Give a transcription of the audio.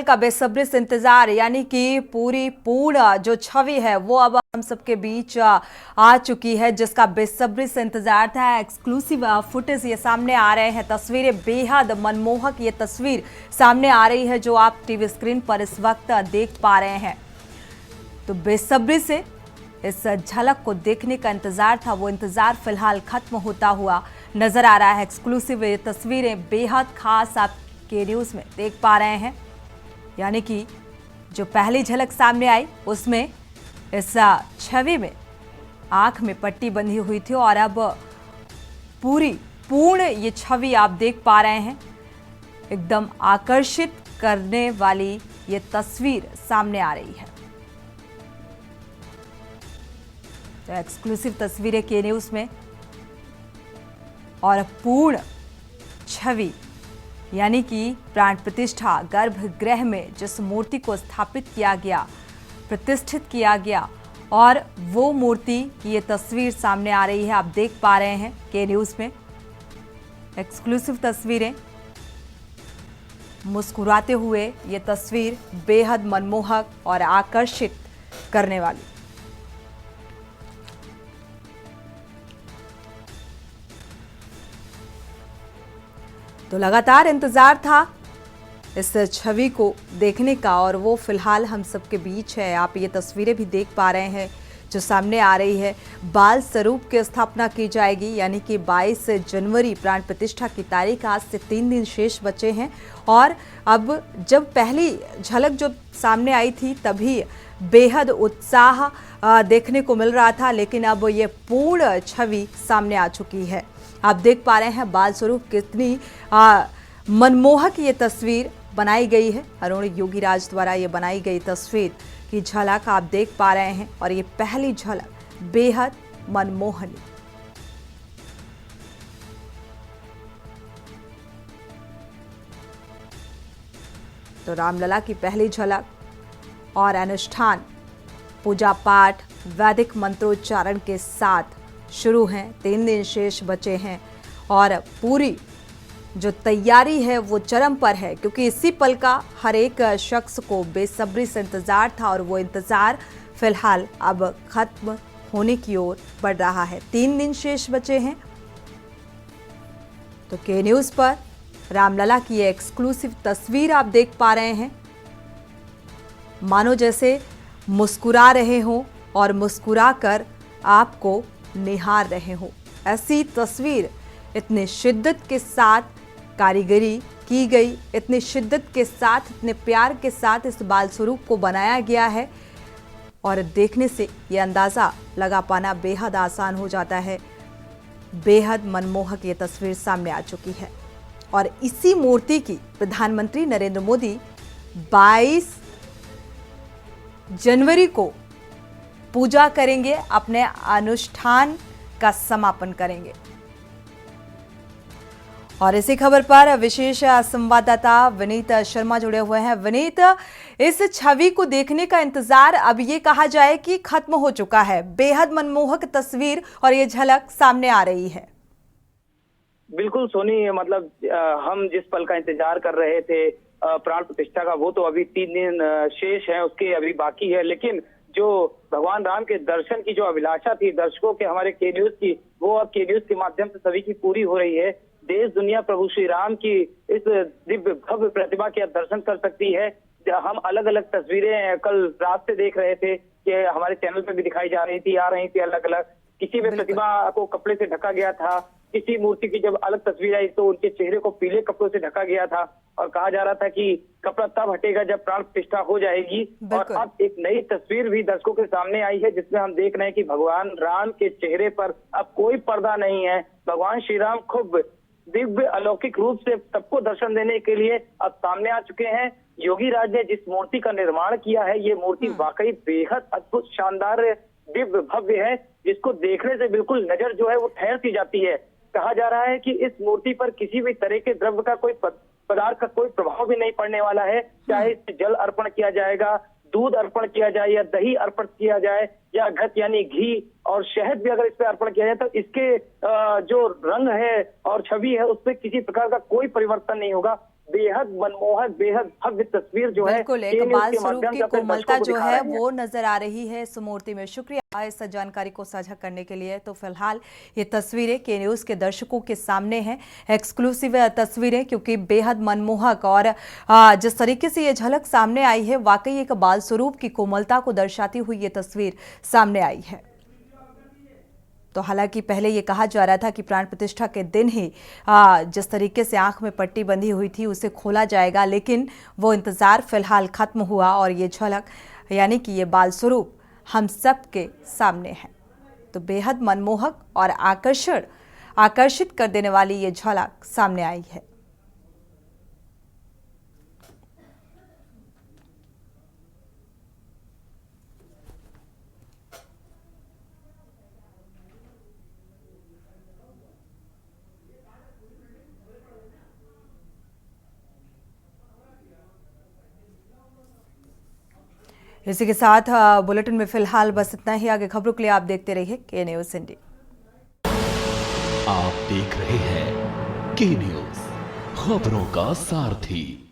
का बेसब्री से इंतजार, यानी कि पूर्ण जो छवि है वो अब हम सबके बीच आ चुकी है, जिसका बेसब्री से इंतजार था। एक्सक्लूसिव फुटेज ये सामने आ रहे हैं, तस्वीरें बेहद मनमोहक ये तस्वीर सामने आ रही है जो आप टीवी स्क्रीन पर इस वक्त देख पा रहे हैं। तो बेसब्री से इस झलक को देखने का इंतजार था, वो इंतजार फिलहाल खत्म होता हुआ नजर आ रहा है। एक्सक्लूसिव ये तस्वीरें बेहद खास आप के न्यूज में देख पा रहे हैं, यानी कि जो पहली झलक सामने आई उसमें इस छवि में आंख में पट्टी बंधी हुई थी और अब पूर्ण ये छवि आप देख पा रहे हैं। एकदम आकर्षित करने वाली ये तस्वीर सामने आ रही है। तो एक्सक्लूसिव तस्वीरें के न्यूज में और पूर्ण छवि, यानी कि प्राण प्रतिष्ठा गर्भगृह में जिस मूर्ति को स्थापित किया गया, प्रतिष्ठित किया गया, और वो मूर्ति की ये तस्वीर सामने आ रही है, आप देख पा रहे हैं के न्यूज में। एक्सक्लूसिव तस्वीरें, मुस्कुराते हुए ये तस्वीर बेहद मनमोहक और आकर्षित करने वाली। तो लगातार इंतजार था इस छवि को देखने का और वो फिलहाल हम सबके बीच है। आप ये तस्वीरें भी देख पा रहे हैं जो सामने आ रही है। बाल स्वरूप की स्थापना की जाएगी, यानी कि 22 जनवरी प्राण प्रतिष्ठा की तारीख। आज से 3 दिन शेष बचे हैं और अब जब पहली झलक जो सामने आई थी तभी बेहद उत्साह देखने को मिल रहा था, लेकिन अब ये पूर्ण छवि सामने आ चुकी है। आप देख पा रहे हैं बाल स्वरूप कितनी मनमोहक ये तस्वीर बनाई गई है। अरुण योगीराज द्वारा ये बनाई गई तस्वीर की झलक आप देख पा रहे हैं और ये पहली झलक बेहद मनमोहनी। तो रामलला की पहली झलक और अनुष्ठान पूजा पाठ वैदिक मंत्रोच्चारण के साथ शुरू हैं। 3 दिन शेष बचे हैं और पूरी जो तैयारी है वो चरम पर है, क्योंकि इसी पल का हर एक शख्स को बेसब्री से इंतजार था और वो इंतजार फिलहाल अब खत्म होने की ओर बढ़ रहा है। 3 दिन शेष बचे हैं। तो के न्यूज पर रामलला की ये एक्सक्लूसिव तस्वीर आप देख पा रहे हैं, मानो जैसे मुस्कुरा रहे हो और मुस्कुराकर आपको निहार रहे हो। ऐसी तस्वीर इतने शिद्दत के साथ कारीगरी की गई, इतनी शिद्दत के साथ, इतने प्यार के साथ इस बाल स्वरूप को बनाया गया है और देखने से ये अंदाज़ा लगा पाना बेहद आसान हो जाता है। बेहद मनमोहक ये तस्वीर सामने आ चुकी है और इसी मूर्ति की प्रधानमंत्री नरेंद्र मोदी 22 जनवरी को पूजा करेंगे, अपने अनुष्ठान का समापन करेंगे। और इसी खबर पर विशेष संवाददाता विनीत शर्मा जुड़े हुए हैं। विनीत, इस छवि को देखने का इंतजार अब ये कहा जाए कि खत्म हो चुका है। बेहद मनमोहक तस्वीर और ये झलक सामने आ रही है। बिल्कुल सोनी, मतलब हम जिस पल का इंतजार कर रहे थे प्राण प्रतिष्ठा का, वो तो अभी 3 दिन शेष है, उसके अभी बाकी है। लेकिन जो भगवान राम के दर्शन की जो अभिलाषा थी दर्शकों के हमारे के न्यूज की, वो अब के न्यूज के माध्यम से सभी की पूरी हो रही है। देश दुनिया प्रभु श्री राम की इस दिव्य भव्य प्रतिभा के दर्शन कर सकती है। हम अलग अलग तस्वीरें कल रात से देख रहे थे कि हमारे चैनल पे भी दिखाई जा रही थी, आ रही थी अलग अलग। किसी में प्रतिभा को कपड़े से ढका गया था, किसी मूर्ति की जब अलग तस्वीर आई तो उनके चेहरे को पीले कपड़ों से ढका गया था और कहा जा रहा था कि कपड़ा तब हटेगा जब प्राण प्रतिष्ठा हो जाएगी। और अब एक नई तस्वीर भी दर्शकों के सामने आई है जिसमें हम देख रहे हैं कि भगवान राम के चेहरे पर अब कोई पर्दा नहीं है। भगवान श्री राम खूब दिव्य अलौकिक रूप से सबको दर्शन देने के लिए अब सामने आ चुके हैं। योगी राज ने जिस मूर्ति का निर्माण किया है, ये मूर्ति वाकई बेहद अद्भुत, शानदार, दिव्य भव्य है, जिसको देखने से बिल्कुल नजर जो है वो ठहर सी जाती है। कहा जा रहा है कि इस मूर्ति पर किसी भी तरह के द्रव्य का कोई पदार्थ का कोई प्रभाव भी नहीं पड़ने वाला है। चाहे इस जल अर्पण किया जाएगा, दूध अर्पण किया जाए या दही अर्पण किया जाए या घृत यानी घी और शहद भी अगर इस पे अर्पण किया जाए तो इसके जो रंग है और छवि है उस पर किसी प्रकार का कोई परिवर्तन नहीं होगा। बेहद मनमोहक, बेहद भव्य तस्वीर जो है बिल्कुल एक के न्यूज़ बाल के स्वरूप माध्यम की से अपने कोमलता दर्शकों को जो दिखा है रहे हैं। वो नजर आ रही है इस मूर्ति में। शुक्रिया इस जानकारी को साझा करने के लिए। तो फिलहाल ये तस्वीरें के न्यूज़ के दर्शकों के सामने हैं, एक्सक्लूसिव तस्वीरें, क्योंकि बेहद मनमोहक और जिस तरीके से ये झलक सामने आई है, वाकई एक बाल स्वरूप की कोमलता को दर्शाती हुई ये तस्वीर सामने आई है। तो हालांकि पहले ये कहा जा रहा था कि प्राण प्रतिष्ठा के दिन ही जिस तरीके से आंख में पट्टी बंधी हुई थी उसे खोला जाएगा, लेकिन वो इंतजार फिलहाल खत्म हुआ और ये झलक यानी कि ये बाल स्वरूप हम सब के सामने है। तो बेहद मनमोहक और आकर्षित कर देने वाली ये झलक सामने आई है। इसी के साथ बुलेटिन में फिलहाल बस इतना ही। आगे खबरों के लिए आप देखते रहिए के न्यूज़ इंडिया। आप देख रहे हैं के न्यूज़, खबरों का सारथी।